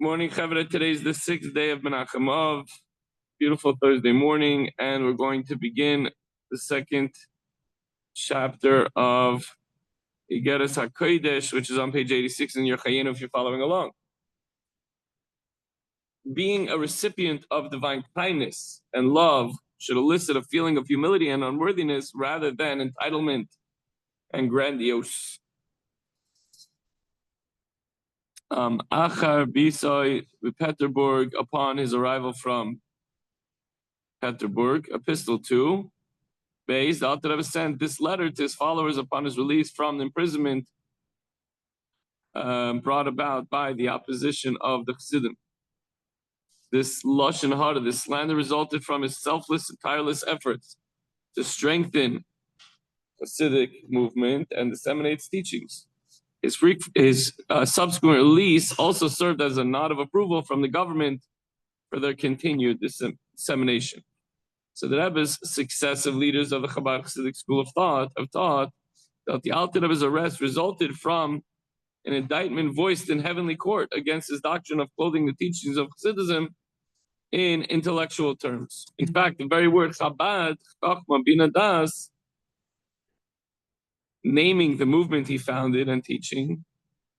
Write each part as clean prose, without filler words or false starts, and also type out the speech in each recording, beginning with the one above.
Good morning, Chavra. Today is the 6th day of Menachem Av, beautiful Thursday morning, and we're going to begin the second chapter of Igeres HaKodesh, which is on page 86 in your Chayenu if you're following along. Being a recipient of divine kindness and love should elicit a feeling of humility and unworthiness rather than entitlement and grandiose. Achar Bisoy Peterburg, upon his arrival from Peterburg, Epistle 2, Beis, the Alter Rebbe sent this letter to his followers upon his release from the imprisonment brought about by the opposition of the Chassidim. This lashon hara, this slander, resulted from his selfless and tireless efforts to strengthen Chassidic movement and disseminate its teachings. His subsequent release also served as a nod of approval from the government for their continued dissemination. So the Rebbe's successive leaders of the Chabad Chassidic school of thought have taught that the Alter Rebbe's arrest resulted from an indictment voiced in heavenly court against his doctrine of clothing the teachings of Chassidism in intellectual terms. In fact, the very word Chabad, Chachma Bina Das, naming the movement he founded and teaching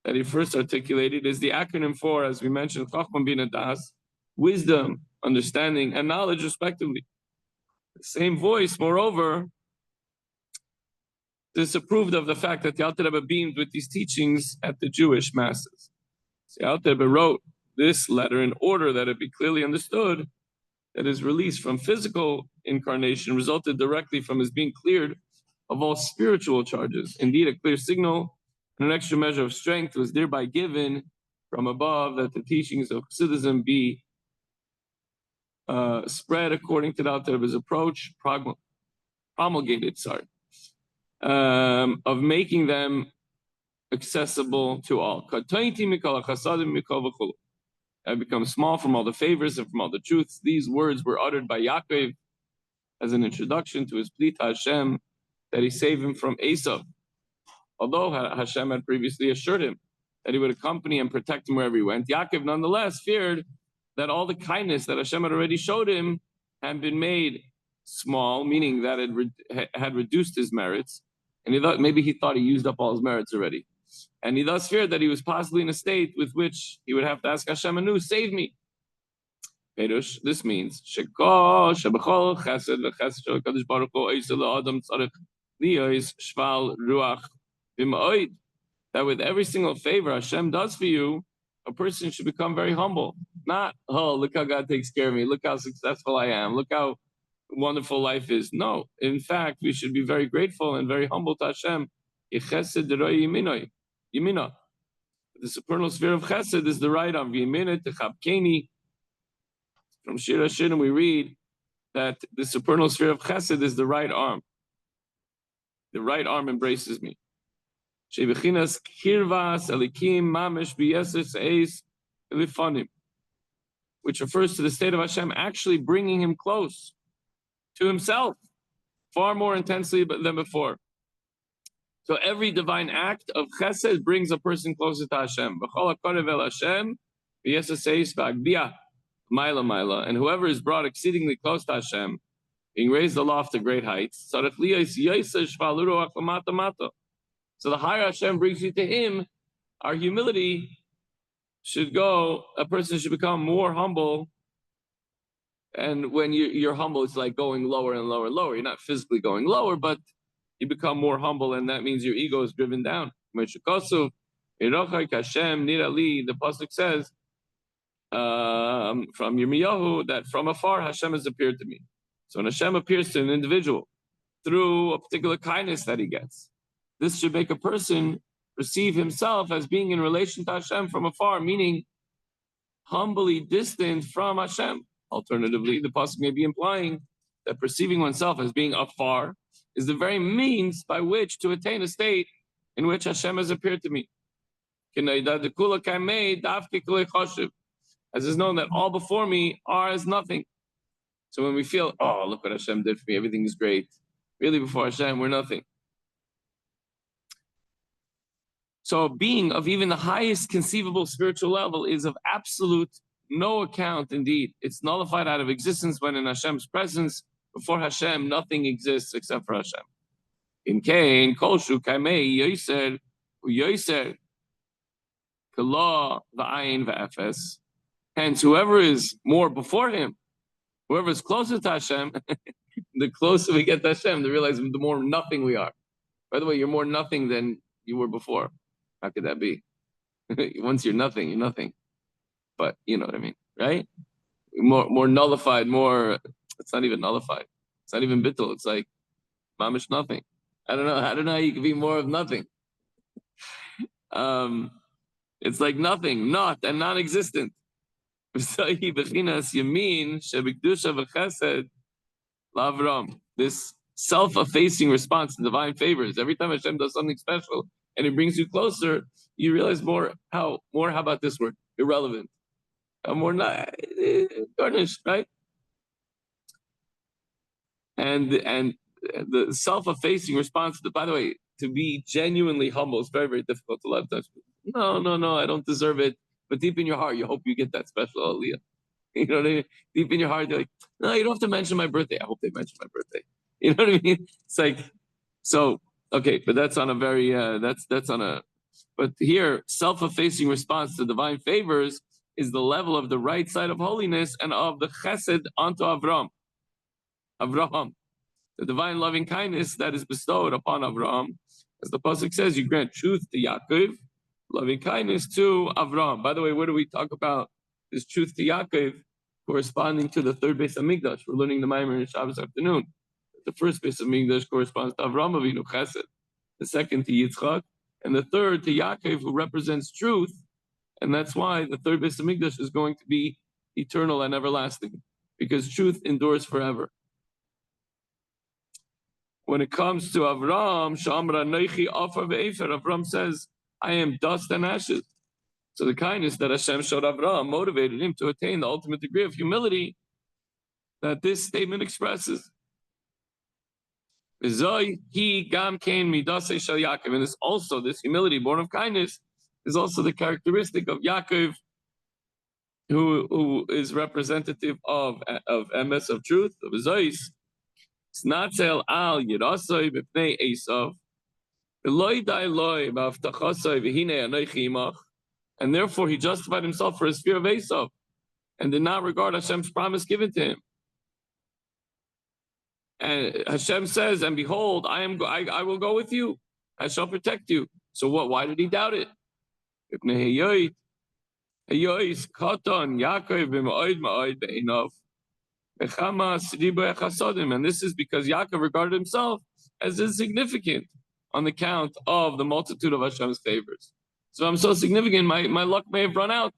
that he first articulated, is the acronym for, as we mentioned, Chachma Bina Das, wisdom, understanding, and knowledge, respectively. The same voice, moreover, disapproved of the fact that the Alter Rebbe beamed with these teachings at the Jewish masses. So the Alter Rebbe wrote this letter in order that it be clearly understood that his release from physical incarnation resulted directly from his being cleared of all spiritual charges. Indeed, a clear signal and an extra measure of strength was thereby given from above that the teachings of Chassidism be spread according to the Alter Rebbe's approach, promulgated, of making them accessible to all. Have become small from all the favors and from all the truths. These words were uttered by Yaakov as an introduction to his plea to Hashem that he save him from Esav. Although Hashem had previously assured him that he would accompany and protect him wherever he went, Yaakov nonetheless feared that all the kindness that Hashem had already showed him had been made small, meaning that it had reduced his merits, and he thought he used up all his merits already. And he thus feared that he was possibly in a state with which he would have to ask Hashem anew, save me. This means that with every single favor Hashem does for you, a person should become very humble. Not, oh, look how God takes care of me. Look how successful I am. Look how wonderful life is. No, in fact, we should be very grateful and very humble to Hashem. The supernal sphere of chesed is the right arm. From Shir HaShirim we read that the supernal sphere of chesed is the right arm. The right arm embraces me. Which refers to the state of Hashem actually bringing him close to himself, far more intensely than before. So every divine act of chesed brings a person closer to Hashem. And whoever is brought exceedingly close to Hashem, being raised aloft to great heights, so the higher Hashem brings you to Him, our humility should go, a person should become more humble. And when you're humble, it's like going lower and lower and lower. You're not physically going lower, but you become more humble, and that means your ego is driven down. From the pasuk says from Yirmiyahu that from afar Hashem has appeared to me. So when Hashem appears to an individual through a particular kindness that he gets, this should make a person perceive himself as being in relation to Hashem from afar, meaning humbly distant from Hashem. Alternatively, the pasuk may be implying that perceiving oneself as being afar is the very means by which to attain a state in which Hashem has appeared to me. As is known that all before me are as nothing. So when we feel, oh, look what Hashem did for me, everything is great. Really, before Hashem, we're nothing. So a being of even the highest conceivable spiritual level is of absolute no account indeed. It's nullified out of existence when in Hashem's presence. Before Hashem, nothing exists except for Hashem. In Cain, Kolshu, Kaimei, Yoser, Yoser, Kala, Va'ayin, Va'efes. Hence, whoever is more before him, whoever is closer to Hashem, the closer we get to Hashem, to realize the more nothing we are. By the way, you're more nothing than you were before. How could that be? Once you're nothing, you're nothing. But you know what I mean, right? More nullified, more. It's not even nullified. It's not even bittul. It's like mamish nothing. I don't know how you can be more of nothing. It's like nothing, not and non-existent. This self-effacing response to divine favors. Every time Hashem does something special and it brings you closer, you realize how about this word? Irrelevant. More not garnished, right? And the self-effacing response to by the way, to be genuinely humble is very, very difficult a lot of times. No, I don't deserve it. But deep in your heart, you hope you get that special aliyah. You know what I mean? Deep in your heart, you're like, no, you don't have to mention my birthday. I hope they mention my birthday. You know what I mean? It's like, so, okay, but that's on a very, but here, self-effacing response to divine favors is the level of the right side of holiness and of the chesed onto Avraham, the divine loving kindness that is bestowed upon Avraham. As the pasuk says, you grant truth to Yaakov, loving kindness to Avraham. By the way, where do we talk about this truth to Yaakov corresponding to the third base of Migdash? We're learning the Maimer in Shabbos afternoon. The first base of Migdash corresponds to Avraham Avinu Chesed, the second to Yitzchak, and the third to Yaakov, who represents truth. And that's why the third base of Migdash is going to be eternal and everlasting, because truth endures forever. When it comes to Avraham, Shamra Neichi Afar Ve'efer, Avraham says, I am dust and ashes. So the kindness that Hashem showed Avraham motivated him to attain the ultimate degree of humility that this statement expresses. And this also, this humility born of kindness, is also the characteristic of Yaakov, who is representative of emes, of truth, of Zois. Snatzel al Yirasoi b'pnei Esav, Eloi dai loi b'avtachasoi v'hinei anochi imach, and therefore he justified himself for his fear of Esav, and did not regard Hashem's promise given to him. And Hashem says, "And behold, I will go with you. I shall protect you." So what? Why did he doubt it? B'pnei Hayois katan Yaakov b'ma'od ma'od be'einav. And this is because Yaakov regarded himself as insignificant on the count of the multitude of Hashem's favors. So I'm so significant, my luck may have run out.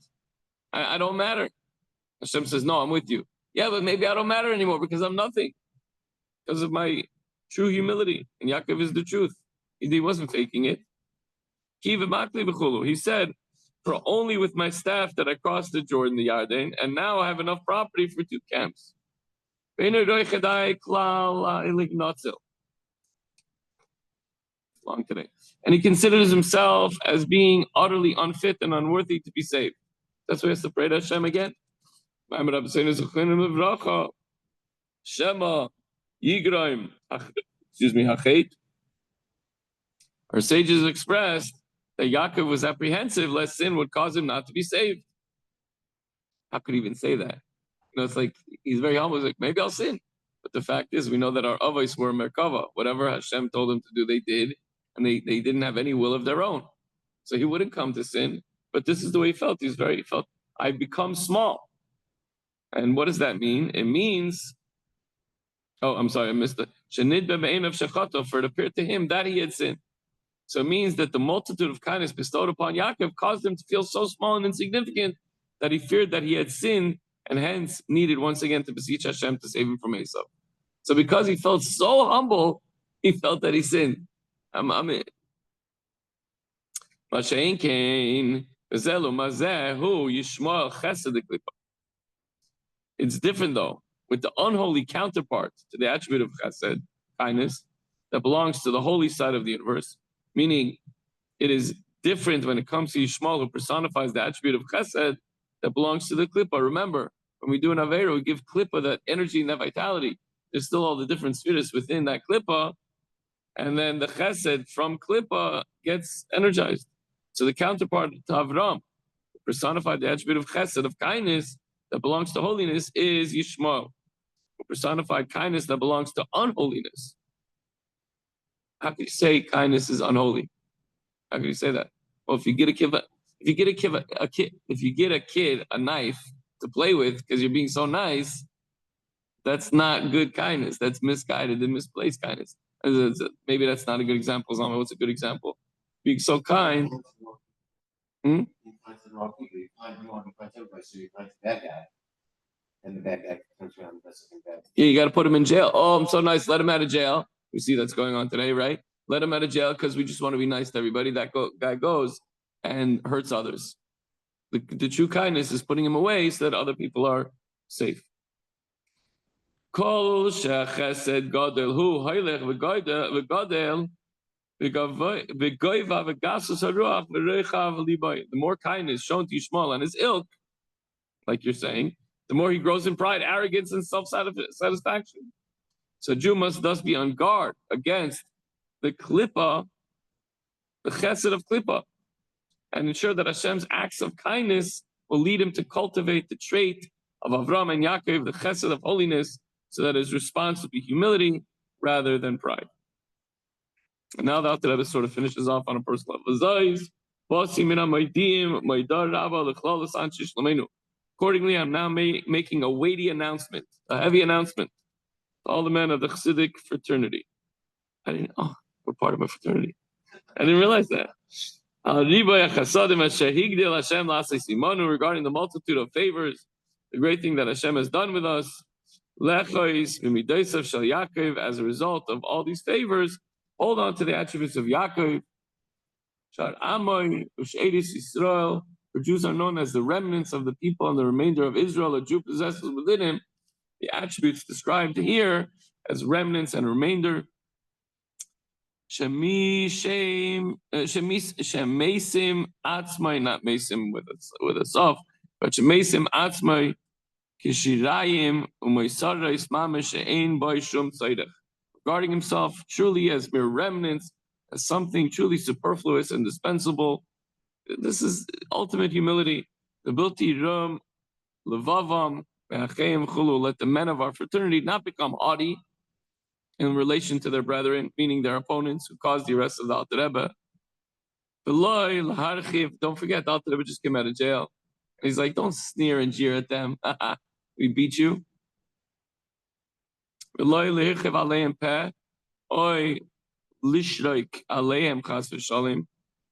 I don't matter. Hashem says, no, I'm with you. Yeah, but maybe I don't matter anymore because I'm nothing. Because of my true humility. And Yaakov is the truth. He wasn't faking it. He said, for only with my staff that I crossed the Jordan, the Yarden, and now I have enough property for 2 camps. Long today. And he considers himself as being utterly unfit and unworthy to be saved. That's why he has to pray to Hashem again. Shema, Yigraim, Hachet. Our sages expressed that Yaakov was apprehensive lest sin would cause him not to be saved. How could he even say that? It's like he's very humble. He's like, maybe I'll sin. But the fact is, we know that our avos were merkava. Whatever Hashem told them to do, they did, and they didn't have any will of their own. So he wouldn't come to sin. But this is the way he felt. He felt, I've become small. And what does that mean? It means, oh, I'm sorry, I missed it. For it appeared to him that he had sinned. So it means that the multitude of kindness bestowed upon Yaakov caused him to feel so small and insignificant that he feared that he had sinned and hence needed once again to beseech Hashem to save him from Esau. So because he felt so humble, he felt that he sinned. It's different though, with the unholy counterpart to the attribute of chesed, kindness, that belongs to the holy side of the universe, meaning it is different when it comes to Yishmael, who personifies the attribute of chesed that belongs to the klippa. Remember, when we do an avera, we give klippa that energy and that vitality. There's still all the different spheres within that klippa, and then the chesed from klippa gets energized. So the counterpart to Avram, who personified the attribute of chesed, of kindness, that belongs to holiness, is Yishmael, who personified kindness that belongs to unholiness. How can you say kindness is unholy? How can you say that? Well, if you get a kid a knife to play with because you're being so nice, that's not good kindness. That's misguided and misplaced kindness. Maybe that's not a good example. Zalman, what's a good example? Being so kind. Hmm? And the bad guy turns around and does something bad. Yeah, you got to put him in jail. Oh, I'm so nice. Let him out of jail. We see that's going on today, right? Let him out of jail because we just want to be nice to everybody. That guy goes and hurts others. The true kindness is putting him away so that other people are safe. Kol shechesed gadol hu haylech v'gadol v'goyva v'gasus haruach v'reichav libay. The more kindness shown to Yishmael and his ilk, like you're saying, the more he grows in pride, arrogance, and self-satisfaction. So a Jew must thus be on guard against the klippa, the chesed of klippa, and ensure that Hashem's acts of kindness will lead him to cultivate the trait of Avram and Yaakov, the chesed of holiness, so that his response will be humility rather than pride. And now the Alter Rebbe sort of finishes off on a personal level. Accordingly, I'm now making a weighty announcement, a heavy announcement to all the men of the Chassidic fraternity. We're part of a fraternity. I didn't realize that. Regarding the multitude of favors, the great thing that Hashem has done with us, as a result of all these favors, hold on to the attributes of Yaakov. For Jews are known as the remnants of the people and the remainder of Israel. A Jew possesses within him the attributes described here as remnants and remainder. Shemesim atzmai, not mesim with a soft, but shemesim atzmai kishirayim u'moisarais mamish she'ein boi shum tzedek. Regarding himself truly as mere remnants, as something truly superfluous and dispensable. This is ultimate humility. The bilti rum levavam ve'acheim chulu. Let the men of our fraternity not become haughty in relation to their brethren, meaning their opponents who caused the arrest of the Alter Rebbe. Don't forget, the Alter Rebbe just came out of jail. He's like, don't sneer and jeer at them. We beat you. Do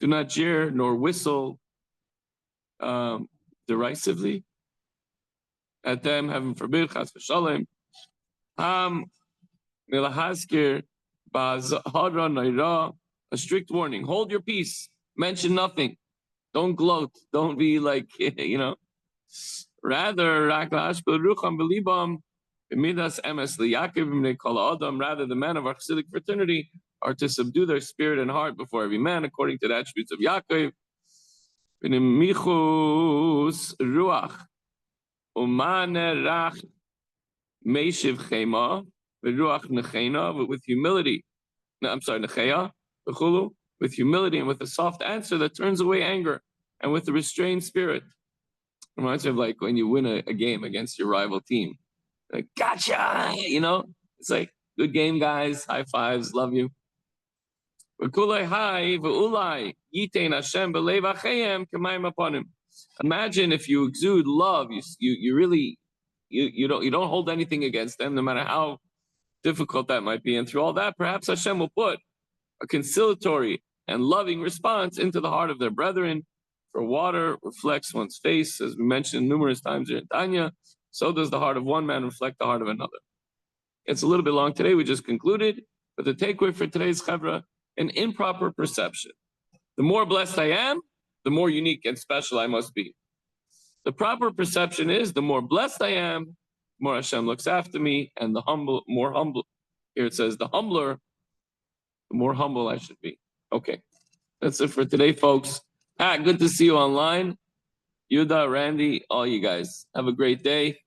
not jeer nor whistle derisively at them, heaven forbid, chas v'shalom. A strict warning. Hold your peace. Mention nothing. Don't gloat. Don't be like, Rather, rather, the men of our Chassidic fraternity are to subdue their spirit and heart before every man, according to the attributes of Yaakov. With humility. With humility and with a soft answer that turns away anger, and with a restrained spirit. Reminds me of like when you win a game against your rival team. Like, gotcha! It's like, good game, guys. High fives. Love you. Imagine if you exude love, you really don't hold anything against them, no matter how difficult that might be. And through all that, perhaps Hashem will put a conciliatory and loving response into the heart of their brethren. For water reflects one's face, as we mentioned numerous times here in Tanya, so does the heart of one man reflect the heart of another. It's a little bit long today, we just concluded, but the takeaway for today's chevra, an improper perception. The more blessed I am, the more unique and special I must be. The proper perception is, the more blessed I am, the more Hashem looks after me, and the more humble. Here it says, the humbler, the more humble I should be. Okay. That's it for today, folks. Pat, good to see you online. Yuda, Randy, all you guys. Have a great day.